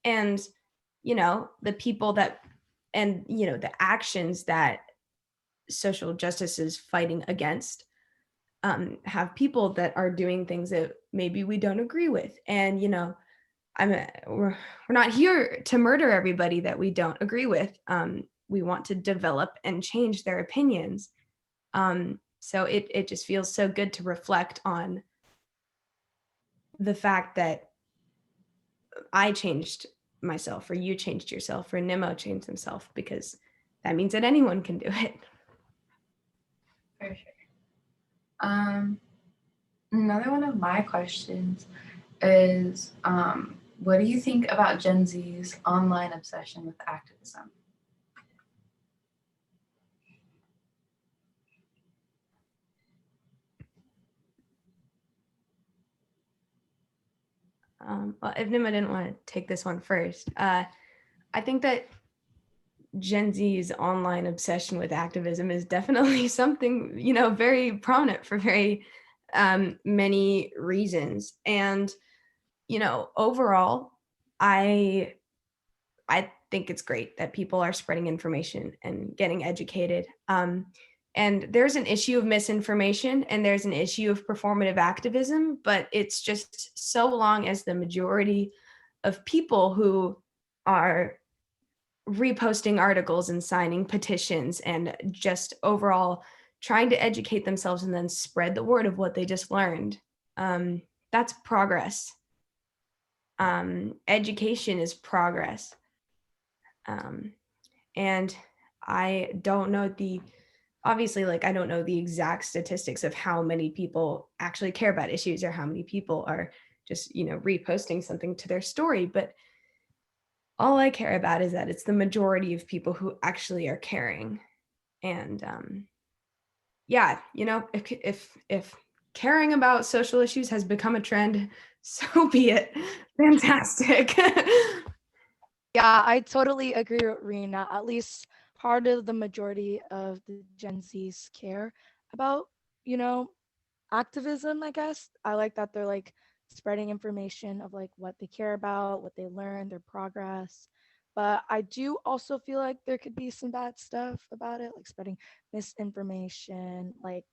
and the people that, and the actions that social justice is fighting against, have people that are doing things that maybe we don't agree with, and we're not here to murder everybody that we don't agree with. We want to develop and change their opinions. So it just feels so good to reflect on the fact that I changed myself, or you changed yourself, or Nemo changed himself, because that means that anyone can do it. For sure. Another one of my questions is, what do you think about Gen Z's online obsession with activism? Well, if Nima didn't want to take this one first, I think that Gen Z's online obsession with activism is definitely something, very prominent for very many reasons. And, overall, I think it's great that people are spreading information and getting educated. And there's an issue of misinformation and there's an issue of performative activism, but it's just so long as the majority of people who are reposting articles and signing petitions and just overall trying to educate themselves and then spread the word of what they just learned, that's progress. Education is progress. And I don't know obviously, like, I don't know the exact statistics of how many people actually care about issues or how many people are just, reposting something to their story. But all I care about is that it's the majority of people who actually are caring. And yeah, if caring about social issues has become a trend, so be it. Fantastic. Yeah, I totally agree with Rena. At least part of the majority of the Gen Zs care about, you know, activism, I guess. I like that they're like spreading information of like what they care about, what they learned, their progress. But I do also feel like there could be some bad stuff about it, like spreading misinformation, like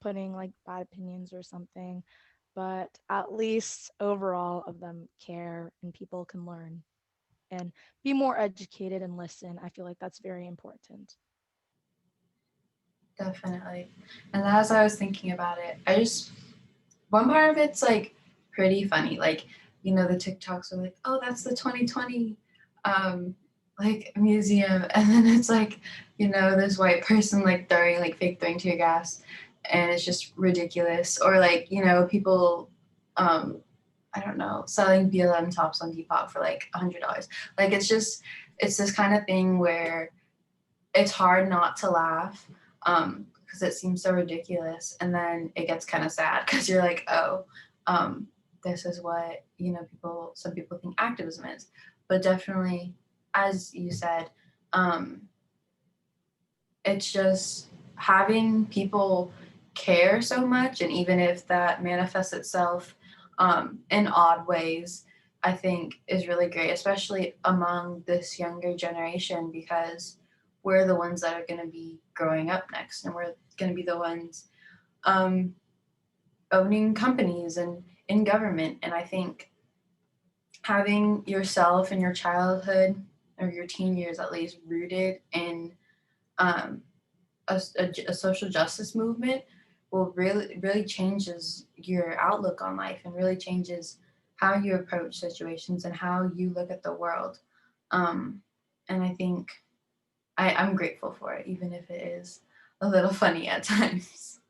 putting like bad opinions or something. But at least overall of them care and people can learn and be more educated and listen. I feel like that's very important. Definitely. And as I was thinking about it, one part of it's like pretty funny. Like, the TikToks are like, oh, that's the 2020 like museum. And then it's like, this white person like throwing tear gas, and it's just ridiculous. Or like, people I don't know, selling BLM tops on Depop for like $100. Like it's this kind of thing where it's hard not to laugh, because it seems so ridiculous, and then it gets kind of sad because you're like, oh, this is what some people think activism is. But definitely, as you said, it's just having people care so much, and even if that manifests itself in odd ways, I think is really great, especially among this younger generation, because we're the ones that are going to be growing up next, and we're going to be the ones owning companies and in government. And I think having yourself and your childhood, or your teen years at least, rooted in a social justice movement will really changes your outlook on life, and really changes how you approach situations and how you look at the world. And I think I'm grateful for it, even if it is a little funny at times.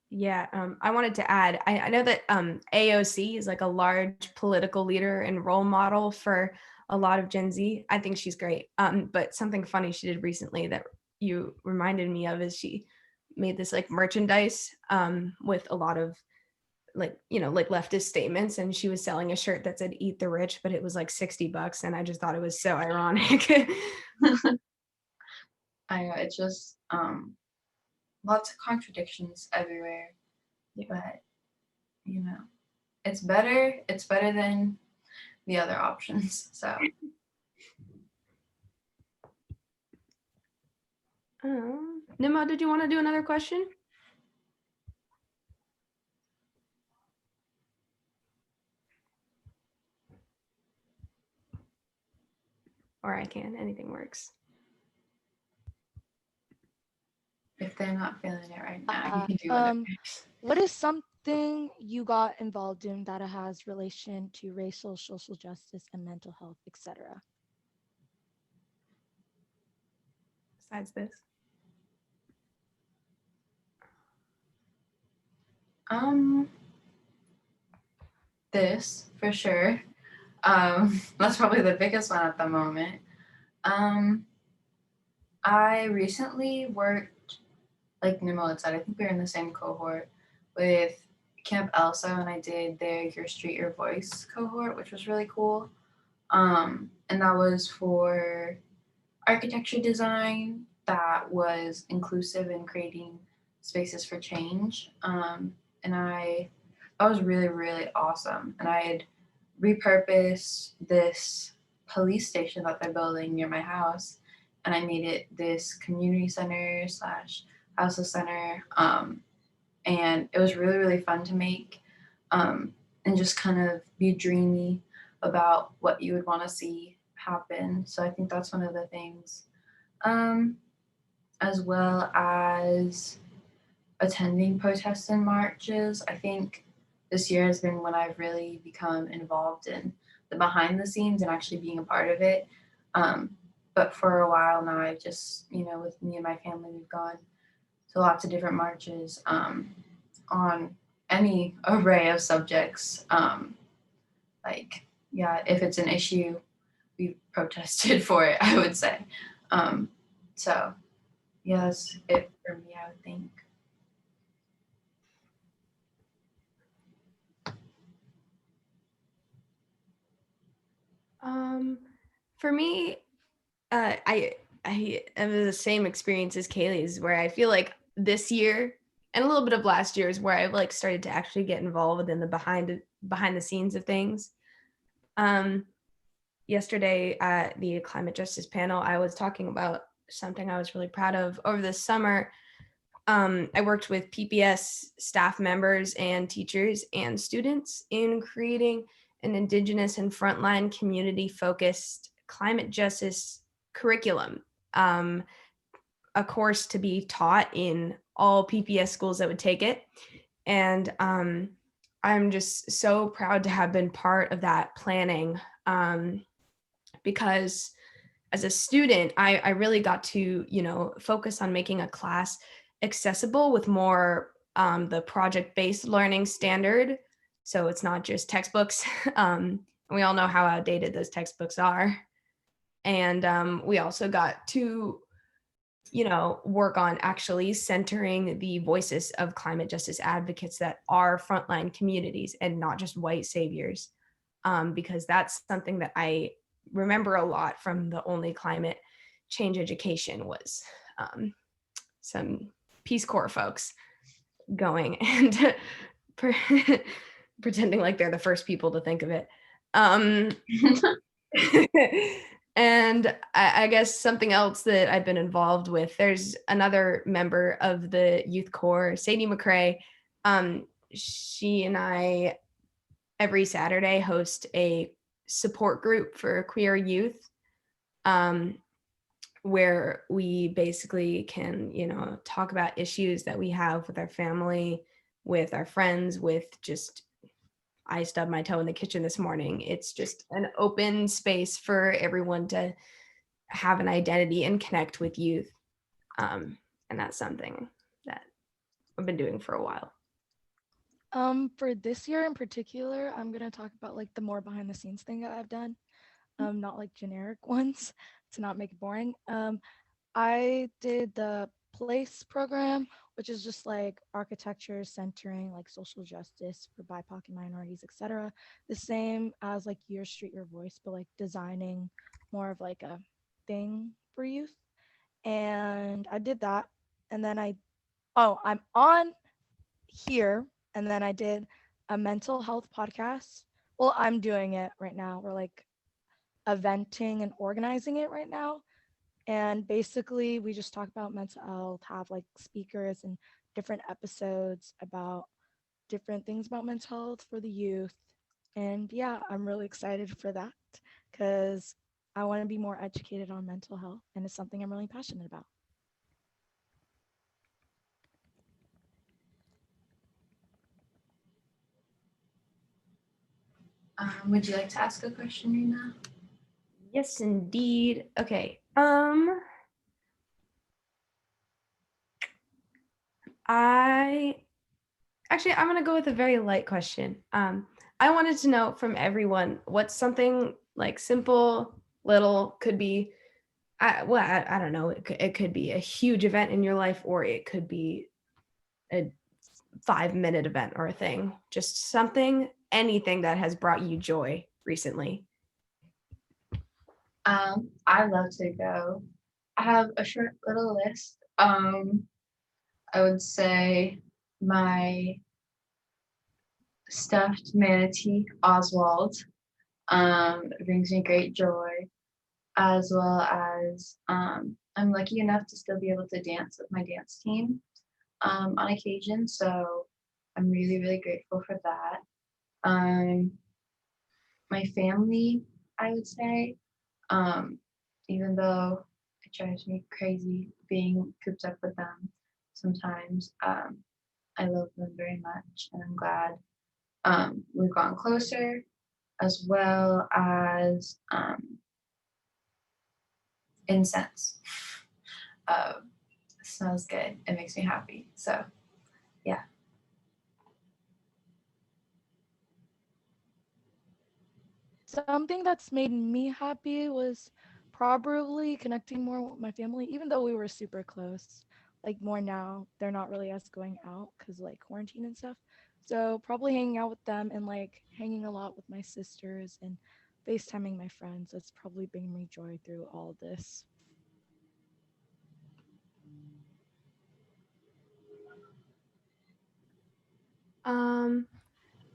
Yeah, I wanted to add, I know that AOC is like a large political leader and role model for a lot of Gen Z. I think she's great. But something funny she did recently that you reminded me of is she made this like merchandise with a lot of like, you know, like leftist statements, and she was selling a shirt that said "Eat the Rich," but it was like $60, and I just thought it was so ironic. I know it's just lots of contradictions everywhere, Yeah. but you know, it's better. It's better than the other options. So Nima, did you want to do another question? Or I can, anything works. if they're not feeling it right now, you can do whatever. What is something you got involved in that has relation to racial, social justice, and mental health, etc.? Besides this. This for sure. That's probably the biggest one at the moment. I recently worked, like Nimola said, I think we were in the same cohort with Camp Elsa, and I did their Your Street, Your Voice cohort, which was really cool. And that was for architecture design that was inclusive in creating spaces for change. And that was really, really awesome. And I had repurposed this police station that they're building near my house, and I made it this community center / houseless center. And it was really, really fun to make, and just kind of be dreamy about what you would want to see happen. So I think that's one of the things. As well as attending protests and marches. I think this year has been when I've really become involved in the behind the scenes and actually being a part of it. But for a while now, I've just, with me and my family, we've gone to lots of different marches on any array of subjects. If it's an issue, we've protested for it, I would say. So, yeah, that's it for me, I would think. For me, I have the same experience as Kaylee's, where I feel like this year and a little bit of last year is where I've like started to actually get involved in the behind the scenes of things. Yesterday at the climate justice panel, I was talking about something I was really proud of over the summer. I worked with PPS staff members and teachers and students in creating an Indigenous and frontline community-focused climate justice curriculum, a course to be taught in all PPS schools that would take it. And I'm just so proud to have been part of that planning, because as a student, I really got to, focus on making a class accessible with more the project-based learning standard. So it's not just textbooks. We all know how outdated those textbooks are. And we also got to, work on actually centering the voices of climate justice advocates that are frontline communities and not just white saviors, because that's something that I remember a lot from the only climate change education was some Peace Corps folks going and pretending like they're the first people to think of it. And I guess something else that I've been involved with, there's another member of the youth corps, Sadie McCrae. She and I every Saturday host a support group for queer youth, where we basically can, talk about issues that we have with our family, with our friends, with just I stubbed my toe in the kitchen this morning. It's just an open space for everyone to have an identity and connect with youth. And that's something that I've been doing for a while. For this year in particular, I'm gonna talk about like the more behind the scenes thing that I've done, not like generic ones to not make it boring. I did the place program, which is just like architecture centering like social justice for BIPOC and minorities, etc. The same as like Your Street, Your Voice, but like designing more of like a thing for youth. And I did that. And then I'm on here. And then I did a mental health podcast. Well, I'm doing it right now. We're like eventing and organizing it right now. And basically, we just talk about mental health, have like speakers and different episodes about different things about mental health for the youth. And yeah, I'm really excited for that because I want to be more educated on mental health, and it's something I'm really passionate about. Would you like to ask a question, Rena? Yes, indeed. Okay. I'm gonna go with a very light question. I wanted to know from everyone what's something like simple, little, could be, I don't know. It could be a huge event in your life, or it could be a 5-minute event or a thing. Just something, anything that has brought you joy recently. I love to go. I have a short little list. I would say my stuffed manatee, Oswald, brings me great joy, as well as I'm lucky enough to still be able to dance with my dance team on occasion. So I'm really, really grateful for that. My family, I would say, even though it drives me crazy being cooped up with them sometimes, I love them very much, and I'm glad we've gotten closer, as well as incense. Smells good. It makes me happy. So, yeah. Something that's made me happy was probably connecting more with my family, even though we were super close. Like more now, they're not really us going out because like quarantine and stuff. So probably hanging out with them and like hanging a lot with my sisters and FaceTiming my friends. That's probably bringing me joy through all this.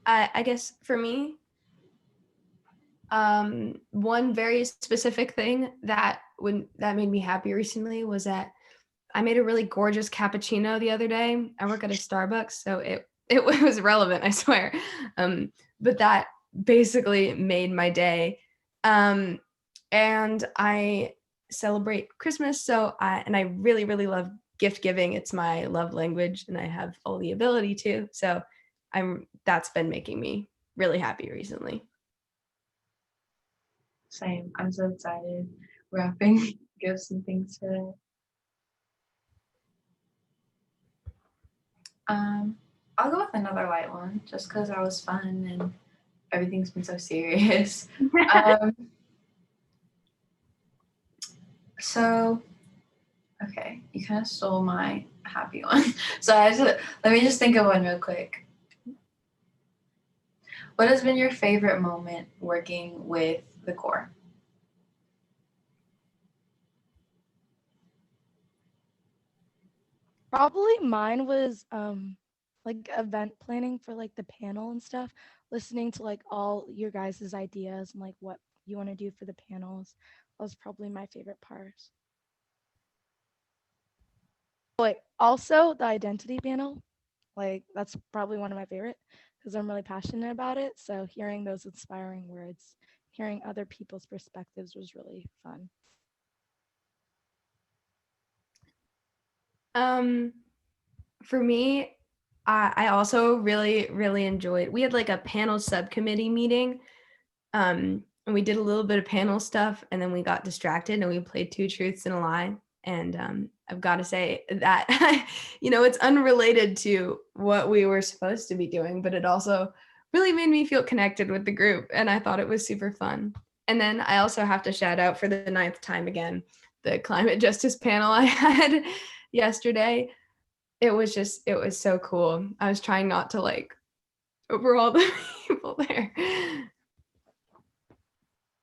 I guess for me, one very specific thing that made me happy recently was that I made a really gorgeous cappuccino the other day. I work at a Starbucks, so it was relevant, I swear. But that basically made my day. And I celebrate Christmas, so I really, really love gift giving. It's my love language, and I have all the ability to. So that's been making me really happy recently. Same. I'm so excited. Wrapping gifts and things today. I'll go with another light one just because that was fun and everything's been so serious. So, okay, you kind of stole my happy one. So let me just think of one real quick. What has been your favorite moment working with the Cor? Probably mine was like event planning for like the panel and stuff, listening to like all your guys' ideas and like what you want to do for the panels. That was probably my favorite part. Wait, also the identity panel, like that's probably one of my favorite because I'm really passionate about it. So hearing those inspiring words, hearing other people's perspectives was really fun. For me, I also really, really enjoyed. We had like a panel subcommittee meeting, and we did a little bit of panel stuff, and then we got distracted and we played Two Truths and a Lie. And I've got to say that it's unrelated to what we were supposed to be doing, but it also really made me feel connected with the group, and I thought it was super fun. And then I also have to shout out for the 9th time again the climate justice panel I had yesterday. It was so cool. I was trying not to like over all the people there.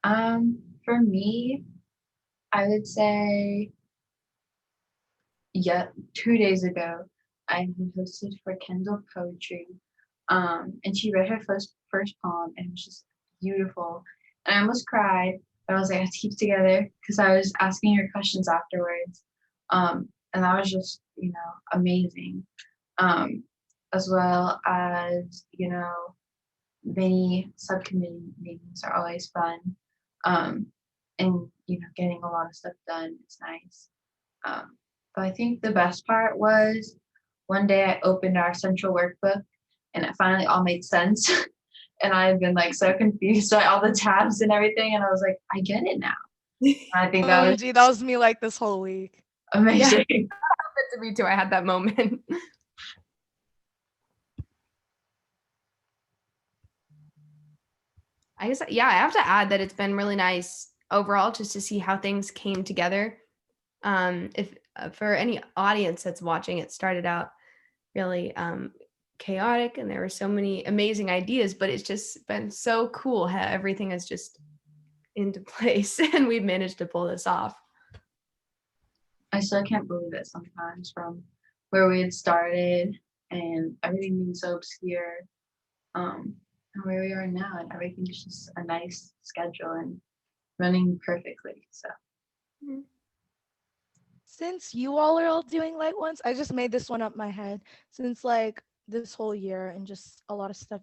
For me, I would say, yeah, 2 days ago, I hosted for Kindle Poetry, and she read her first poem, and it was just beautiful. And I almost cried, but I was like, I have to keep it together because I was asking her questions afterwards, and that was just amazing. As well as many subcommittee meetings are always fun, and getting a lot of stuff done is nice. But I think the best part was one day I opened our central workbook and it finally all made sense. And I've been like so confused by all the tabs and everything. And I was like, I get it now. And I think that was OMG, that was me like this whole week. amazing. Yeah. To me too. I had that moment. I guess, yeah, I have to add that it's been really nice overall just to see how things came together. If for any audience that's watching, it started out really chaotic and there were so many amazing ideas, but it's just been so cool how everything is just into place and we've managed to pull this off. I still can't believe it sometimes from where we had started and everything being so obscure, and where we are now, and everything is just a nice schedule and running perfectly. So Since you all are all doing light ones, I just made this one up my head. Since like this whole year and just a lot of stuff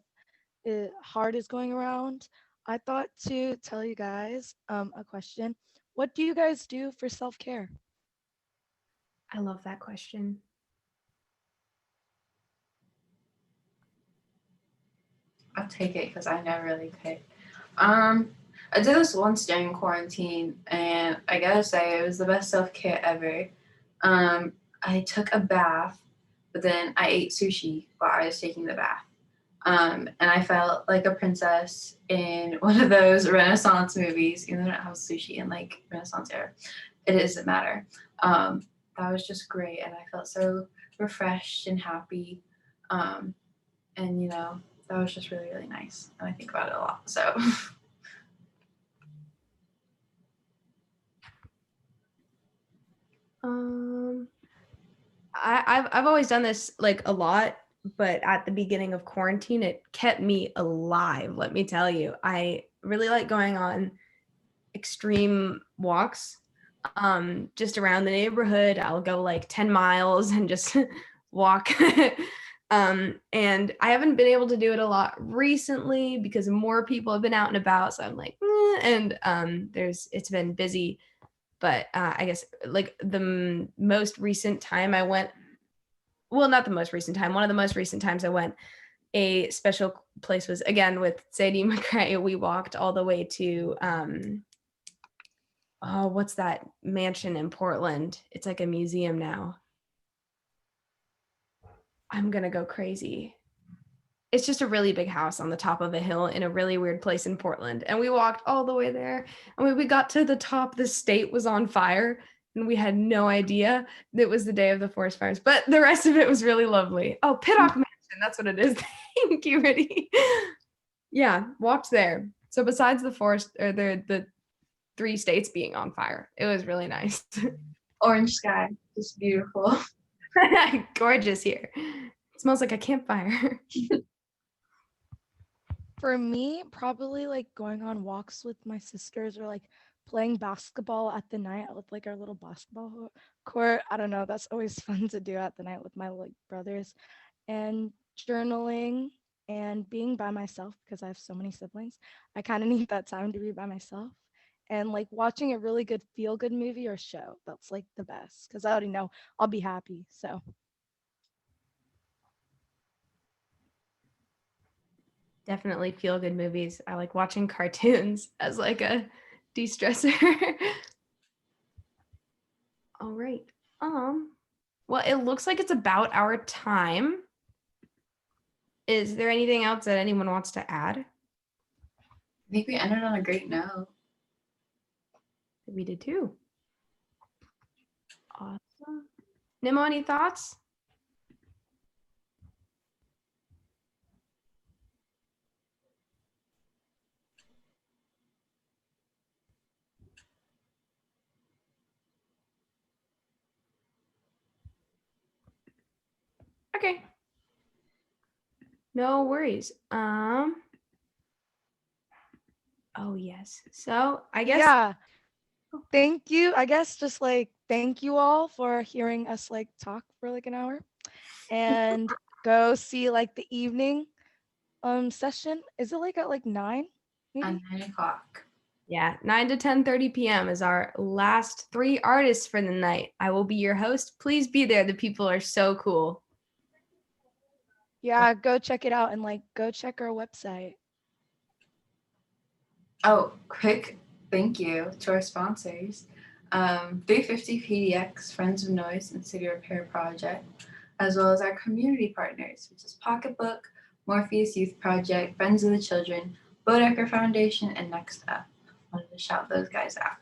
hard is going around, I thought to tell you guys a question. What do you guys do for self-care? I love that question. I'll take it because I never really pick. I did this once during quarantine, and I gotta say it was the best self-care ever. I took a bath, but then I ate sushi while I was taking the bath. And I felt like a princess in one of those Renaissance movies, even though I don't have sushi in like Renaissance era. It doesn't matter. That was just great, and I felt so refreshed and happy. And that was just really, really nice. And I think about it a lot. So I've always done this like a lot, but at the beginning of quarantine, it kept me alive. Let me tell you, I really like going on extreme walks, just around the neighborhood. I'll go like 10 miles and just walk. And I haven't been able to do it a lot recently because more people have been out and about. So I'm like, and it's been busy. But I guess like the most recent time I went, well, not the most recent time, one of the most recent times I went, a special place was again with Sadie McRae. We walked all the way to, what's that mansion in Portland? It's like a museum now. I'm going to go crazy. It's just a really big house on the top of a hill in a really weird place in Portland. And we walked all the way there. And when we got to the top, the state was on fire. And we had no idea it was the day of the forest fires. But the rest of it was really lovely. Oh, Pittock Mansion. That's what it is. Thank you, Riddy. Yeah, walked there. So besides the forest or the 3 states being on fire, it was really nice. orange sky, just beautiful. Gorgeous here. It smells like a campfire. For me, probably like going on walks with my sisters or like playing basketball at the night with like our little basketball court. I don't know. That's always fun to do at the night with my like brothers, and journaling and being by myself because I have so many siblings. I kind of need that time to be by myself, and like watching a really good feel good movie or show. That's like the best because I already know I'll be happy. So Definitely feel good movies. I like watching cartoons as like a de-stressor. All right. Well, it looks like it's about our time. Is there anything else that anyone wants to add? I think we ended on a great note. We did too. Awesome. Nemo, any thoughts? Okay. No worries. Oh yes. So I guess Yeah. Thank you. I guess just like thank you all for hearing us like talk for like an hour, and go see like the evening session. Is it like at like 9 maybe? At 9 o'clock. yeah, 9 to 10:30 p.m. is our last 3 artists for the night. I will be your host. Please be there. The people are so cool. Yeah, go check it out and like go check our website. Oh, quick thank you to our sponsors. 350 PDX, Friends of Noise, and City Repair Project, as well as our community partners, which is Pocketbook, Morpheus Youth Project, Friends of the Children, Bodecker Foundation, and Next Up. Wanted to shout those guys out.